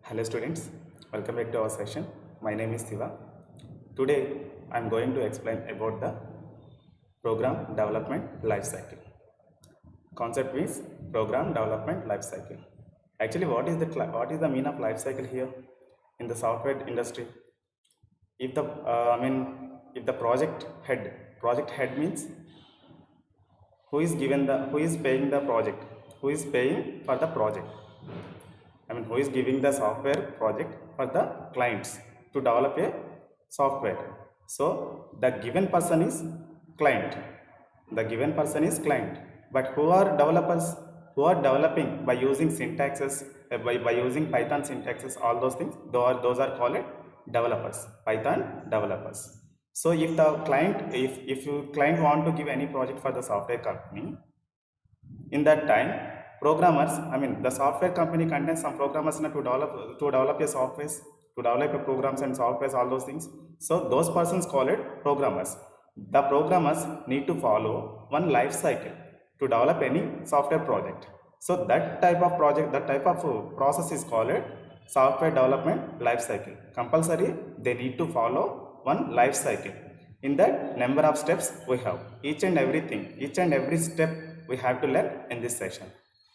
Hello students, welcome back to our session. My name is Siva. Today I am going to explain about the program development life cycle. Concept is program development life cycle. Actually, what is the meaning of life cycle here in the software industry? If the if the project head means who is paying the project, who is paying for the project. Who is giving the software project for the clients to develop a software. So the given person is client. But who are developers? Who are developing by using syntaxes, by using Python syntaxes, all those things. Those are called developers. Python developers. So if the client, if you client want to give any project for the software company, in that time programmers, the software company contains some programmers to develop a software, to develop a programs and softwares, all those things. So those persons call it programmers. The programmers need to follow one life cycle to develop any software project. So that type of project, that type of process is called software development life cycle. Compulsory they need to follow one life cycle. In that, number of steps we have. Each and every step we have to learn in this session.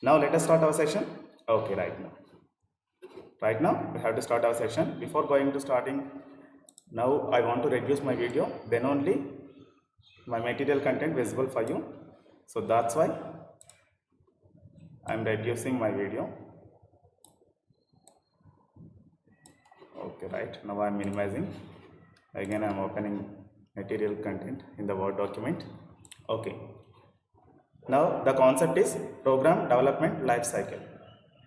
Now let us start our session. Okay, right now we have to start our session. Before going to starting, now I want to reduce my video, then only my material content visible for you. So that's why I am reducing my video. Okay, right now I am minimizing. Again I am opening material content in the Word document. Okay. Now the concept is program development life cycle.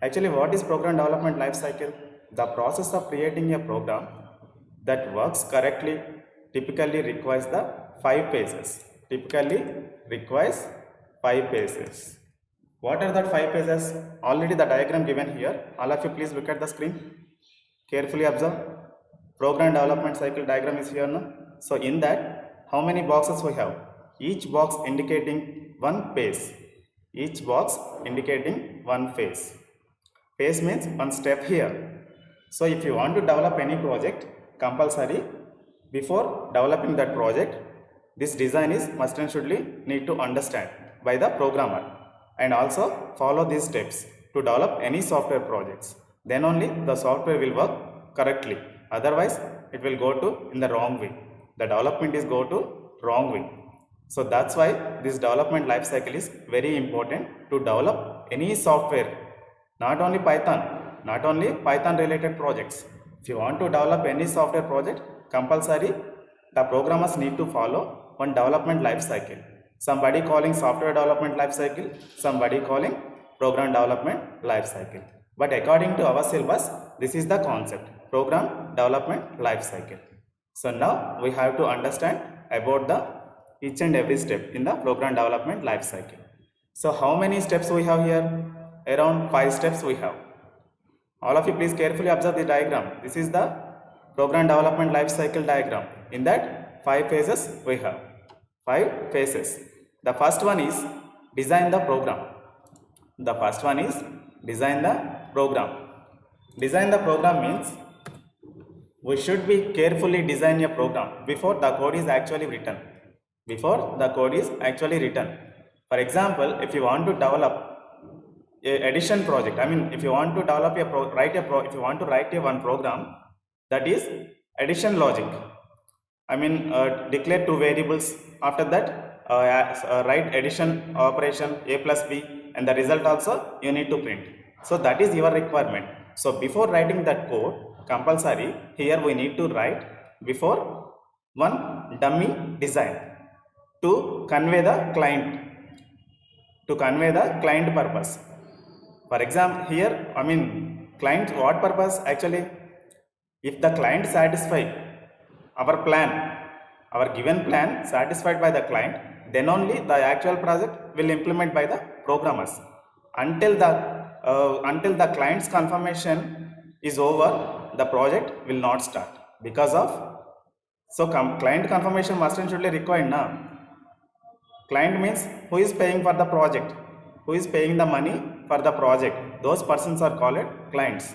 Actually, what is program development life cycle? The process of creating a program that works correctly typically requires the 5 phases. What are the 5 phases? Already the diagram given here. All of you please look at the screen. Carefully observe. Program development cycle diagram is here now. So in that, how many boxes we have? Each box indicating one phase. Phase means one step here. So if you want to develop any project, compulsory before developing that project, this design is must and should need to understand by the programmer and also follow these steps to develop any software projects. Then only the software will work correctly. Otherwise, it will go to in the wrong way. The development is go to wrong way. So that's why this development life cycle is very important to develop any software, not only Python related projects. If you want to develop any software project, compulsory the programmers need to follow one development life cycle. Somebody calling software development life cycle, somebody calling program development life cycle. But according to our syllabus, this is the concept, program development life cycle. So now we have to understand about the each and every step in the program development life cycle. So how many steps we have here? Around 5 steps we have. All of you please carefully observe the diagram. This is the program development life cycle diagram. In that 5 phases we have. 5 phases. The first one is design the program. Design the program means we should be carefully design a program before the code is actually written. For example, if you want to develop a addition project, if you want to develop if you want to write a one program that is addition logic, declare 2 variables. After that, write addition operation a plus b, and the result also you need to print. So that is your requirement. So before writing that code, compulsory here we need to write before one dummy design to convey the client purpose. For example, here client what purpose? Actually, if the client satisfy our given plan satisfied by the client, then only the actual project will implement by the programmers. Until the client's confirmation is over, the project will not start. Because of client confirmation must and should be required now. Client means who is paying for the project, who is paying the money for the project. Those persons are called clients.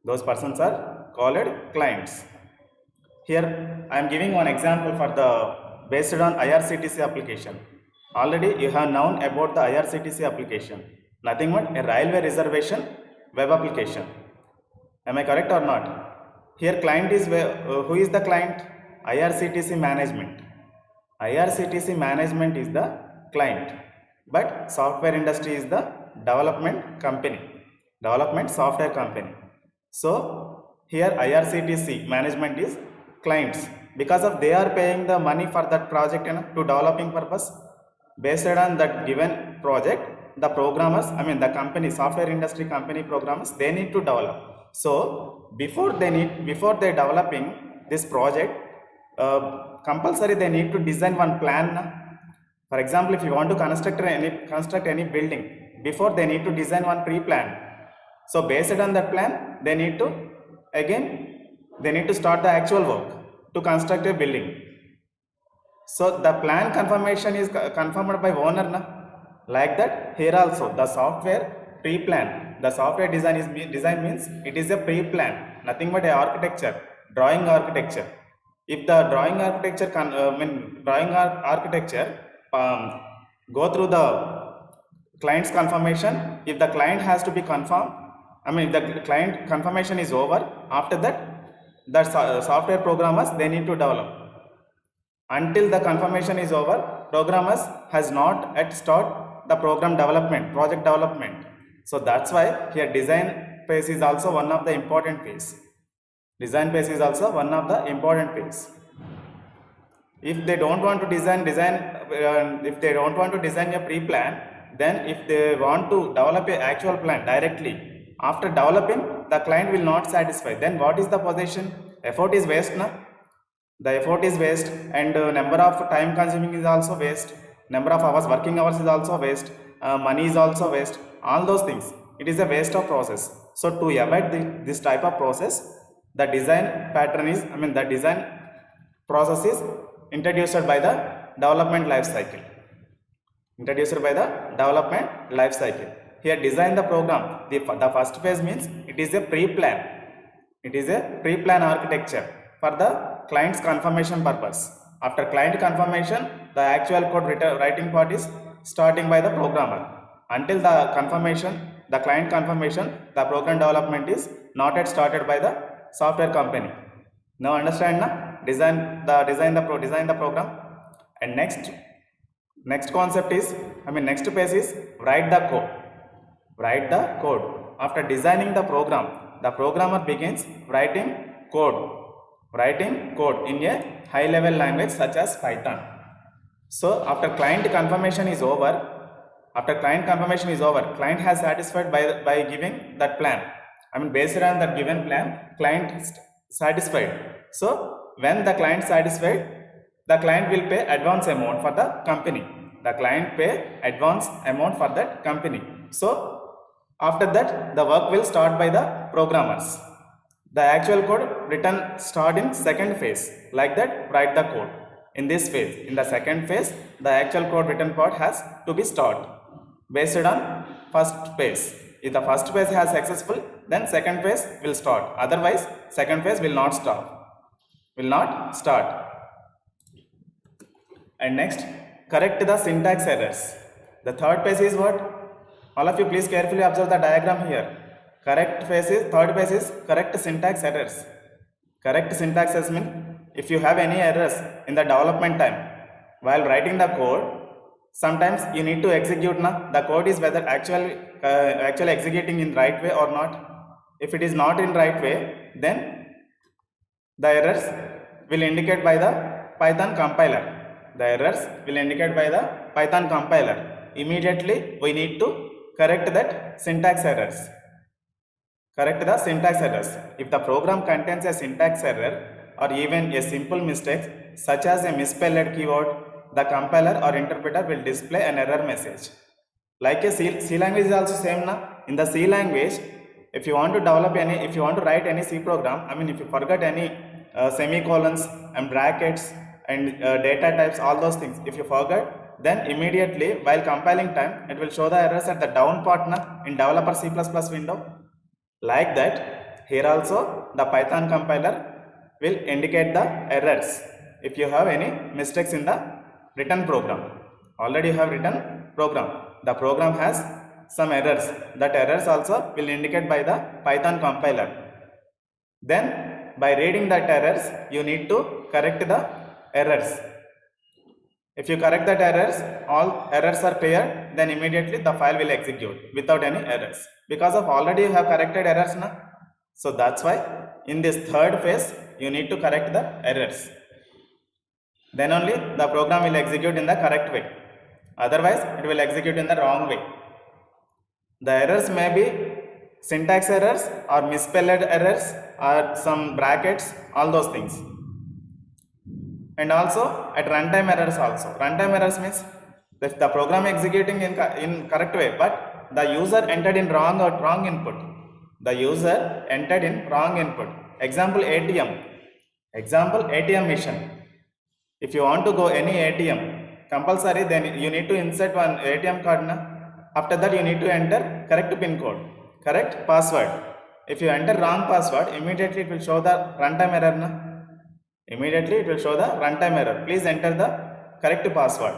Those persons are called clients. Here I am giving one example for the based on IRCTC application. Already you have known about the IRCTC application. Nothing but a railway reservation web application. Am I correct or not? Here client is who is the client? IRCTC management. IRCTC management is the client, but software industry is the development company, development software company. So here IRCTC management is clients because of they are paying the money for that project to developing purpose. Based on that given project, the programmers, the company, software industry company programmers, they need to develop. So before they developing this project, compulsory they need to design one plan. For example, if you want to construct any building, before they need to design one pre-plan. So based on that plan, they need to start the actual work to construct a building. So the plan confirmation is confirmed by owner na? Like that here also the software pre-plan, the software design means it is a pre-plan, nothing but a architecture, drawing architecture. If the drawing architecture go through the client's confirmation, if the client has to be confirmed, if the client confirmation is over, after that the software programmers they need to develop. Until the confirmation is over, programmers has not yet start the program development, project development. So that's why here design phase is also one of the important phase. Design phase is also one of the important phase. If they don't want to design a pre-plan, then if they want to develop an actual plan directly, after developing the client will not satisfy, then what is the position? Effort is waste na? The effort is waste, and number of time consuming is also waste, number of hours, working hours is also waste, money is also waste, all those things. It is a waste of process. So to avoid this type of process, the design pattern is, the design process is introduced by the development life cycle. Here design the program. The first phase means it is a pre-plan. It is a pre-plan architecture for the client's confirmation purpose. After client confirmation, the actual code writing part is starting by the programmer. Until the client confirmation, the program development is not yet started by the software company. Now understand na? Design the program. And next concept is, next phase is write the code. After designing the program, the programmer begins writing code in a high level language such as Python. So after client confirmation is over, client has satisfied by giving that plan. Based on that given plan, client is satisfied. So when the client satisfied, the client will pay advance amount for the company. So after that, the work will start by the programmers. The actual code written start in second phase. Like that, write the code. In this phase, in the second phase, the actual code written part has to be start based on first phase. If the first phase has successful, then second phase will start. Otherwise, second phase will not start. And next, correct the syntax errors. The third phase is what? All of you please carefully observe the diagram here. Third phase is correct syntax errors. Correct syntax errors means if you have any errors in the development time while writing the code, sometimes you need to execute the code is whether actually executing in right way or not. If it is not in right way, then the errors will indicate by the Python compiler. Immediately we need to correct that syntax errors. If the program contains a syntax error or even a simple mistake such as a misspelled keyword, the compiler or interpreter will display an error message. Like a C language is also same na. In the C language, if you want to write any C program, if you forget any semicolons and brackets and data types, all those things, if you forget, then immediately while compiling time, it will show the errors at the down part in developer C++ window. Like that, here also the Python compiler will indicate the errors if you have any mistakes in the written program. Already you have written program, the program has some errors, that errors also will indicate by the Python compiler. Then by reading that errors you need to correct the errors. If you correct that errors, all errors are clear, then immediately the file will execute without any errors. Because of already you have corrected errors now. So that's why in this third phase you need to correct the errors. Then only the program will execute in the correct way. Otherwise it will execute in the wrong way. The errors may be syntax errors or misspelled errors or some brackets, all those things. And also at runtime errors also. Runtime errors means if the program executing in correct way, but the user entered in wrong input. The user entered in wrong input. Example ATM mission. If you want to go any ATM, compulsory then you need to insert one ATM card na. After that you need to enter correct pin code, correct password. If you enter wrong password, immediately it will show the runtime error na. Immediately it will show the runtime error. Please enter the correct password.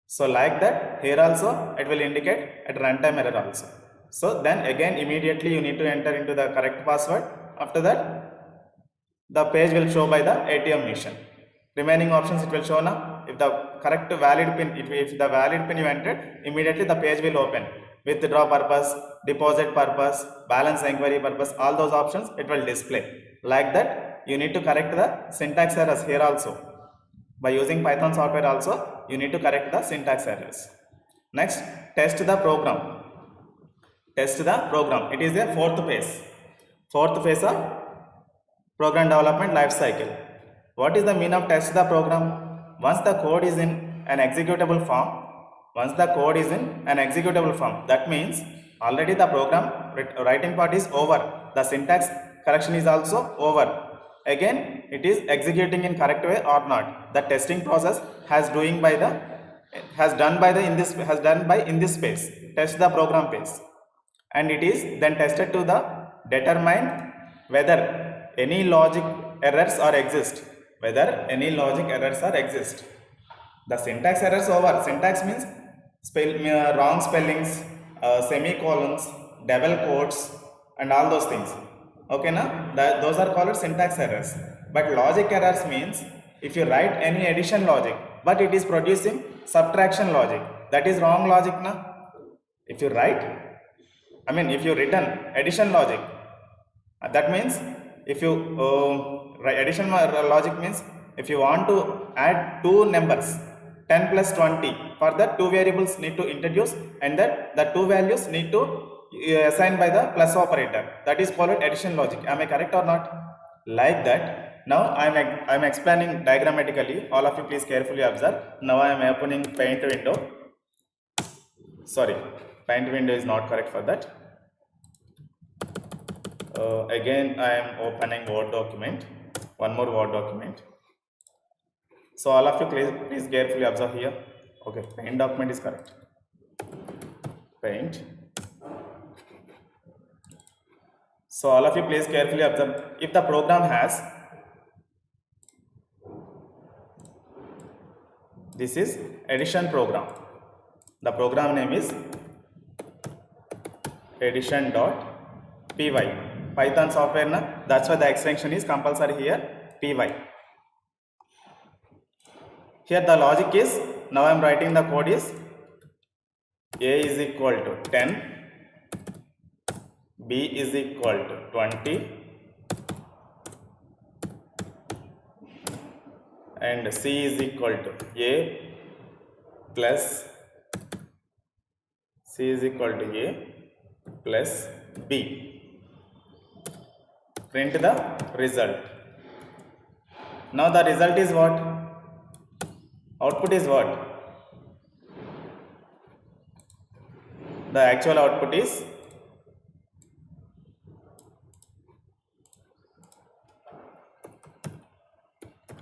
So like that here also it will indicate at runtime error also. So then again immediately you need to enter into the correct password. After that the page will show by the ATM mission. Remaining options it will show now. If the correct valid pin, if the valid pin you entered, immediately the page will open. Withdraw purpose, deposit purpose, balance inquiry purpose, all those options it will display. Like that you need to correct the syntax errors here also. By using Python software also you need to correct the syntax errors. Next, test the program. Test the program. It is the fourth phase. Fourth phase of program development life cycle. What is the mean of test the program? Once the code is in an executable form, that means already the program writing part is over. The syntax correction is also over. Again it is executing in correct way or not. The testing process has done by in this phase, test the program phase, and it is then tested to the determine whether any logic errors are exist. The syntax errors over. Syntax means wrong spellings, semicolons, double quotes, and all those things. Okay, na? Those are called syntax errors. But logic errors means if you write any addition logic, but it is producing subtraction logic, that is wrong logic, na? If you written addition logic, that means if you addition logic means if you want to add two numbers 10 plus 20, for that two variables need to introduce and that the two values need to assign by the plus operator, that is called addition logic. Am I correct or not? Like that. Now I am explaining diagrammatically. All of you please carefully observe. Now I am opening paint window. Sorry, paint window is not correct for that. Again I am opening Word document, one more Word document. So all of you please carefully observe here. Okay, paint document is correct. Paint. So all of you please carefully observe. If the program has, this is addition program. The program name is addition.py. Python software na, that's why the extension is compulsory here, py. Here the logic is, now I am writing the code is a is equal to 10, b is equal to 20, and c is equal to a plus c is equal to a plus b. Print the result. Now the result is what? Output is what? The actual output is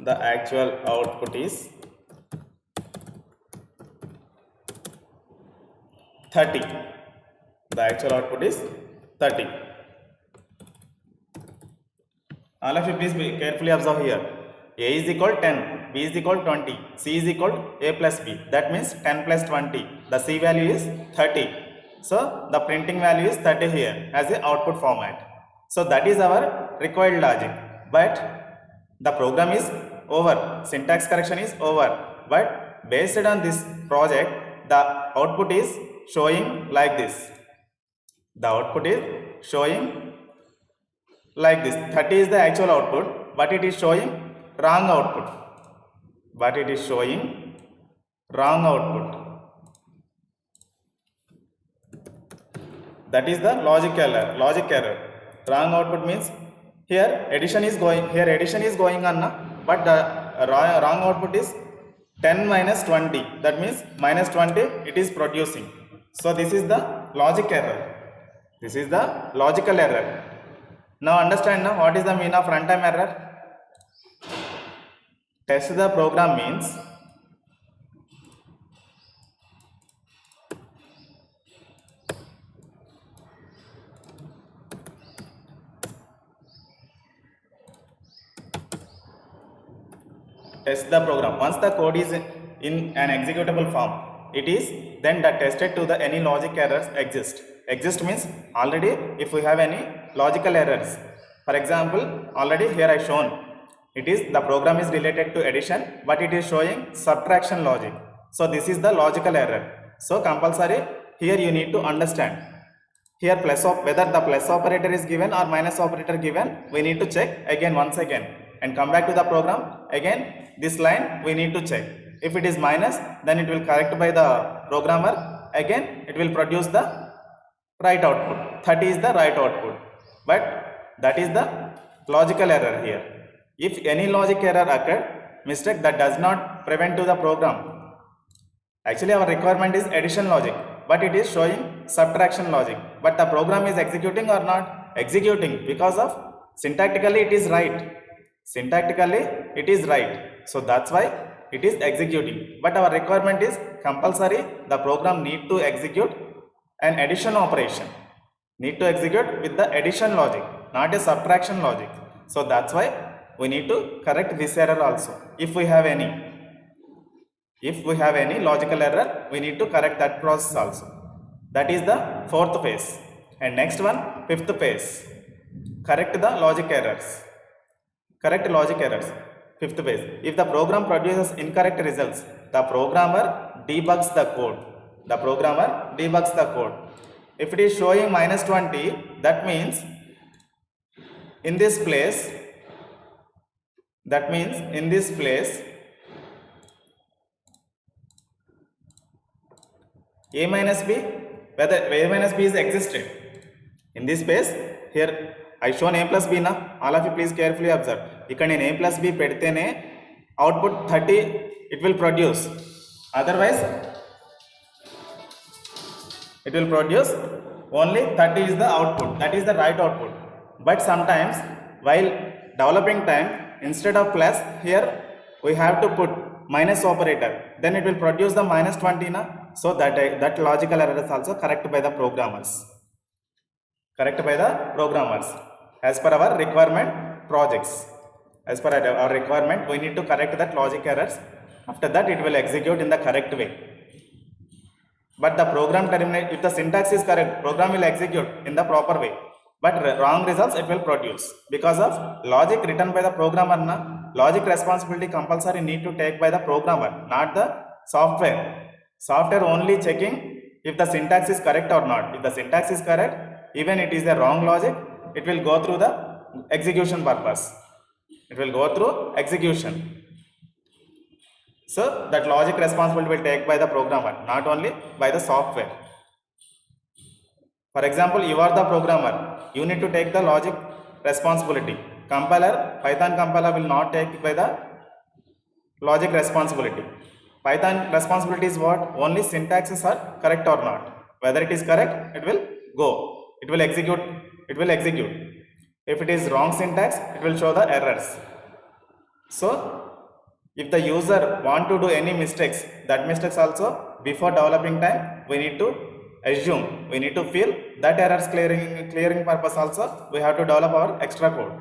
the actual output is 30. The actual output is 30. All of you please be carefully observe here. A is equal 10, B is equal 20, C is equal A plus B. That means 10 plus 20. The C value is 30. So the printing value is 30 here as the output format. So that is our required logic. But the program is over. Syntax correction is over. But based on this project, the output is showing like this. The output is showing like this. 30 is the actual output, but it is showing wrong output. But it is showing wrong output. That is the logic error. Logic error. Wrong output means here addition is going on, but the wrong output is 10 minus 20. That means minus 20 it is producing. So this is the logic error. This is the logical error. Now understand now what is the meaning of runtime error. Test the program means test the program. Once the code is in an executable form, it is then tested to the any logic errors exist. Exist means already if we have any logical errors. For example, already here I shown it is the program is related to addition, but it is showing subtraction logic. So this is the logical error. So compulsory here you need to understand. Here whether the plus operator is given or minus operator given, we need to check again once again and come back to the program. Again this line we need to check. If it is minus, then it will correct by the programmer. Again it will produce the right output. 30 is the right output. But that is the logical error here. If any logic error occurred, mistake that does not prevent to the program. Actually our requirement is addition logic, but it is showing subtraction logic. But the program is executing or not? Executing, because of syntactically it is right. Syntactically it is right. So that's why it is executing. But our requirement is compulsory the program need to execute an addition operation. Need to execute with the addition logic, not a subtraction logic. So that's why we need to correct this error also. If we have any logical error, we need to correct that process also. That is the fourth phase. And next one, fifth phase. Correct the logic errors. Correct logic errors. Fifth phase. If the program produces incorrect results, the programmer debugs the code. The programmer debugs the code. If it is showing minus 20, that means in this place, A minus B, whether A minus B is existed. In this space, here I shown A plus B na. All of you please carefully observe. Ikkada nenu A plus B pedtene output 30 it will produce. Otherwise, it will produce only 30 is the output. That is the right output. But sometimes while developing time, instead of plus, here we have to put minus operator. Then it will produce the minus 20 na. So that logical error is also correct by the programmers. Correct by the programmers. As per our requirement projects. As per our requirement, we need to correct that logic errors. After that, it will execute in the correct way. But the program terminate, if the syntax is correct, program will execute in the proper way. But wrong results it will produce. Because of logic written by the programmer, logic responsibility compulsory need to take by the programmer, not the software. Software only checking if the syntax is correct or not. If the syntax is correct, even it is the wrong logic, it will go through the execution purpose. It will go through execution. So that logic responsibility will take by the programmer, not only by the software. For example, you are the programmer. You need to take the logic responsibility. Compiler, Python compiler will not take by the logic responsibility. Python responsibility is what? Only syntaxes are correct or not. Whether it is correct, it will go. It will execute. It will execute. If it is wrong syntax, it will show the errors. So if the user want to do any mistakes, that mistakes also before developing time we need to assume, we need to feel that errors clearing purpose also we have to develop our extra code.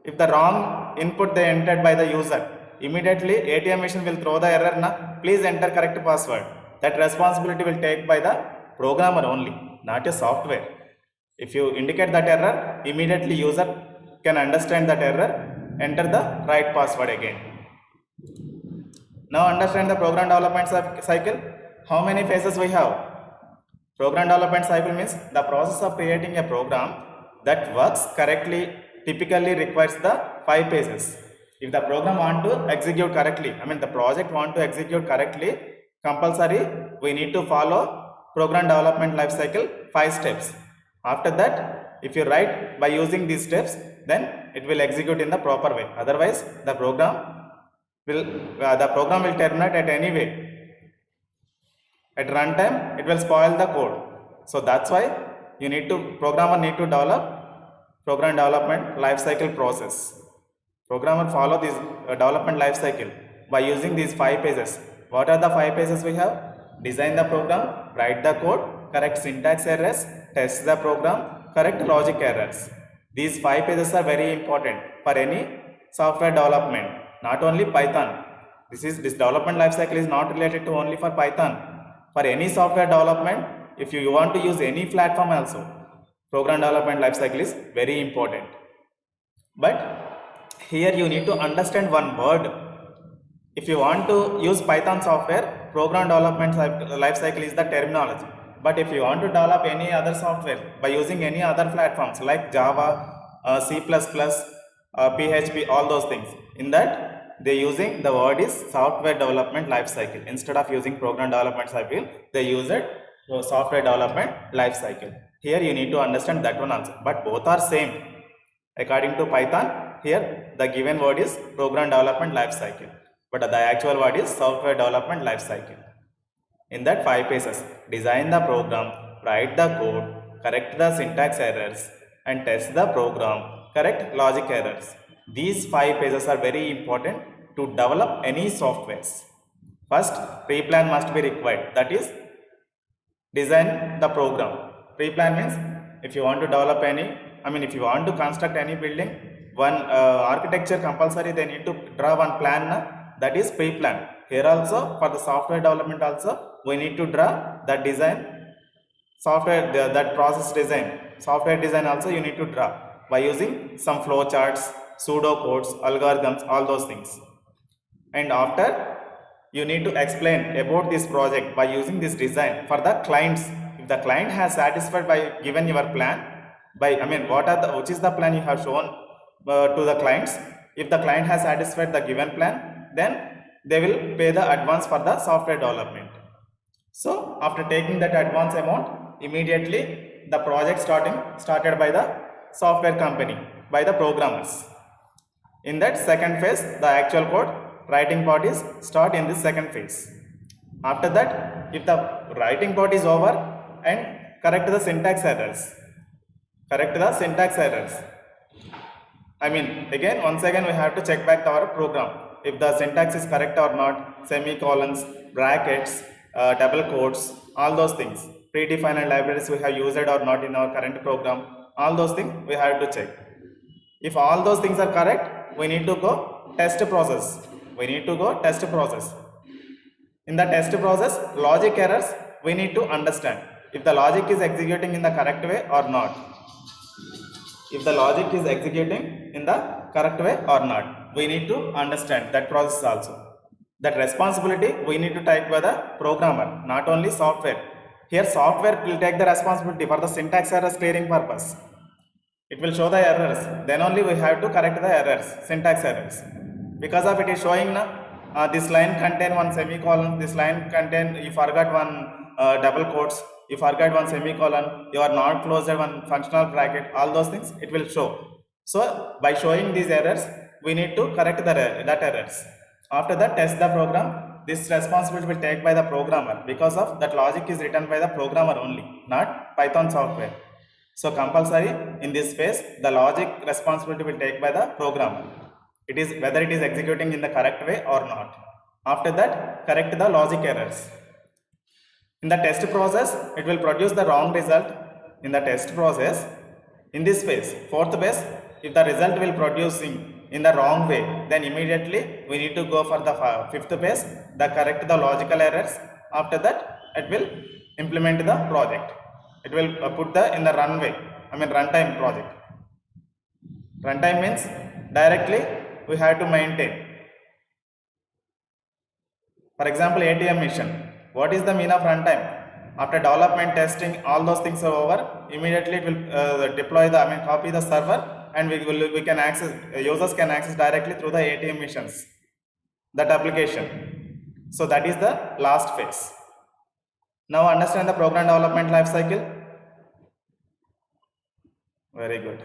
If the wrong input they entered by the user, immediately ATM machine will throw the error na, please enter correct password. That responsibility will take by the programmer only, not a software. If you indicate that error, immediately user can understand that error, enter the right password again. Now understand the program development cycle. How many phases we have? Program development cycle means the process of creating a program that works correctly typically requires the 5 phases. If the program want to execute correctly, the project want to execute correctly, compulsory we need to follow program development life cycle 5 steps. After that, if you write by using these steps, then it will execute in the proper way. Otherwise, the program will terminate at any way. At runtime, it will spoil the code. So that's why programmer need to develop program development lifecycle process. Programmer follow this development lifecycle by using these 5 phases. What are the 5 phases we have? Design the program, write the code, correct syntax errors, test the program, correct logic errors. These 5 phases are very important for any software development, not only Python. This development lifecycle is not related to only for Python. For any software development, if you want to use any platform also, program development lifecycle is very important. But here you need to understand one word. If you want to use Python software, program development lifecycle is the terminology. But if you want to develop any other software by using any other platforms like Java, C++, PHP, all those things, in that they using the word is software development lifecycle. Instead of using program development cycle, they use it software development lifecycle. Here you need to understand that one also. But both are same. According to Python, here the given word is program development lifecycle, but the actual word is software development lifecycle. In that 5 phases, design the program, write the code, correct the syntax errors, and test the program, correct logic errors. These 5 phases are very important to develop any softwares. First, pre-plan must be required. That is, design the program. Pre-plan means if you want to develop if you want to construct any building, one architecture compulsory they need to draw one plan. That is pre-plan. Here also for the software development also we need to draw that design, that process design, software design also you need to draw by using some flow charts, pseudo codes, algorithms, all those things. And after you need to explain about this project by using this design for the clients. If the client has satisfied by given your plan, which is the plan you have shown to the clients. If the client has satisfied the given plan, then they will pay the advance for the software development. So after taking that advance amount, immediately the project started by the software company, by the programmers. In that second phase, the actual code writing part is start in this second phase. After that, if the writing part is over, and correct the syntax errors. Once again we have to check back our program. If the syntax is correct or not, semicolons, brackets, double quotes, all those things. Predefined libraries we have used or not in our current program, all those things we have to check. If all those things are correct, we need to go test process. In the test process, logic errors we need to understand. If the logic is executing in the correct way or not. We need to understand that process also. That responsibility we need to take by the programmer, not only software. Here software will take the responsibility for the syntax errors clearing purpose. It will show the errors. Then only we have to correct the errors, syntax errors. Because of it is showing this line contain one semicolon, this line contain, you forgot one double quotes, you forgot one semicolon, you are not closed one functional bracket, all those things it will show. So by showing these errors, we need to correct that errors. After that, test the program. This responsibility will take by the programmer, because of that logic is written by the programmer only, not Python software. So compulsory in this phase, the logic responsibility will take by the programmer. It is whether it is executing in the correct way or not. After that, correct the logic errors. In the test process, it will produce the wrong result in the test process. In this phase, fourth phase, if the result will producing in the wrong way, then immediately we need to go for the fifth phase, the correct the logical errors. After that, it will implement the project. It will put the in the runtime project. Runtime means directly we have to maintain. For example, ATM mission. What is the mean of runtime? After development, testing, all those things are over, immediately it will deploy the copy the server, and we can access, users can access directly through the ATM missions, that application. So that is the last phase. Now understand the program development life cycle. Very good.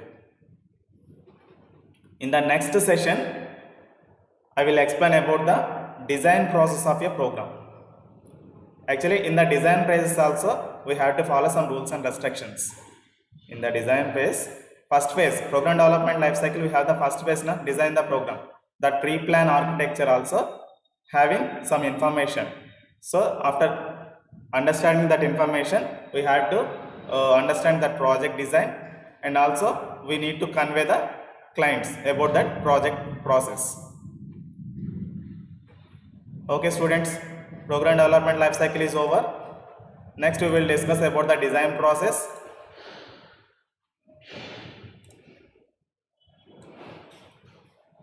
In the next session, I will explain about the design process of a program. Actually, in the design phase also, we have to follow some rules and restrictions. In the design phase, first phase, program development life cycle, we have the first phase, design the program. That pre-plan architecture also having some information. So after understanding that information, we have to understand that project design, and also we need to convey the clients about that project process. Okay students, program development life cycle is over. Next we will discuss about the design process.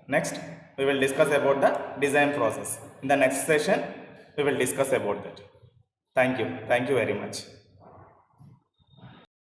Next we will discuss about the design process. In the next session we will discuss about that. Thank you very much.